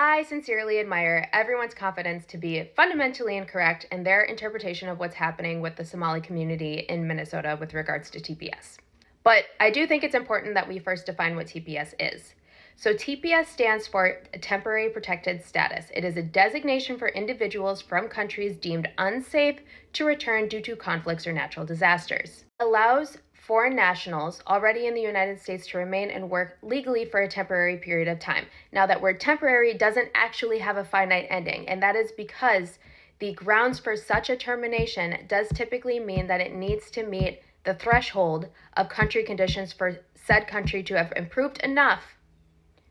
I sincerely admire everyone's confidence to be fundamentally incorrect in their interpretation of what's happening with the Somali community in Minnesota with regards to TPS. But I do think it's important that we first define what TPS is. So TPS stands for Temporary Protected Status. It is a designation for individuals from countries deemed unsafe to return due to conflicts or natural disasters. It allows foreign nationals already in the United States to remain and work legally for a temporary period of time. Now, that word temporary doesn't actually have a finite ending, and that is because the grounds for such a termination does typically mean that it needs to meet the threshold of country conditions for said country to have improved enough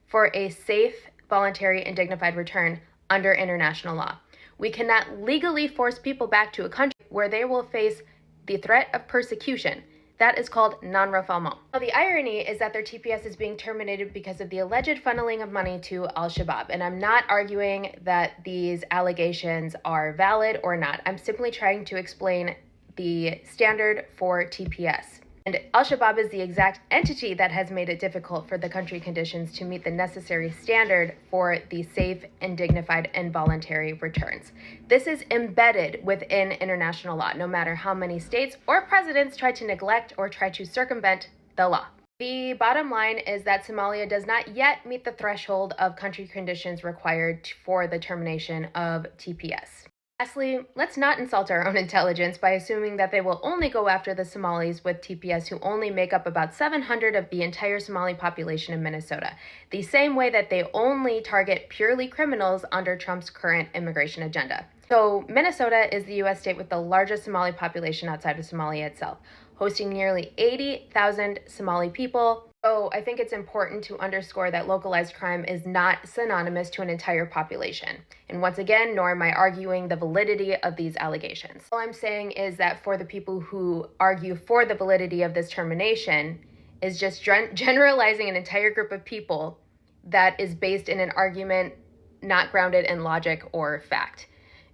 for a safe, voluntary, and dignified return under international law. We cannot legally force people back to a country where they will face the threat of persecution. That is called non-refoulement. Now, the irony is that their TPS is being terminated because of the alleged funneling of money to Al-Shabaab. And I'm not arguing that these allegations are valid or not. I'm simply trying to explain the standard for TPS. And Al-Shabaab is the exact entity that has made it difficult for the country conditions to meet the necessary standard for the safe and dignified and voluntary returns. This is embedded within international law, no matter how many states or presidents try to neglect or try to circumvent the law. The bottom line is that Somalia does not yet meet the threshold of country conditions required for the termination of TPS. Lastly, let's not insult our own intelligence by assuming that they will only go after the Somalis with TPS who only make up about 700 of the entire Somali population in Minnesota, the same way that they only target purely criminals under Trump's current immigration agenda. So Minnesota is the U.S. state with the largest Somali population outside of Somalia itself, hosting nearly 80,000 Somali people. So I think it's important to underscore that localized crime is not synonymous to an entire population. And once again, nor am I arguing the validity of these allegations. All I'm saying is that for the people who argue for the validity of this termination is just generalizing an entire group of people that is based in an argument not grounded in logic or fact.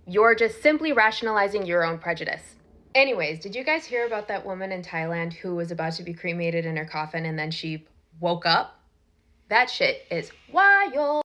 You're just simply rationalizing your own prejudice. Anyways, did you guys hear about that woman in Thailand who was about to be cremated in her coffin and then she woke up? That shit is wild.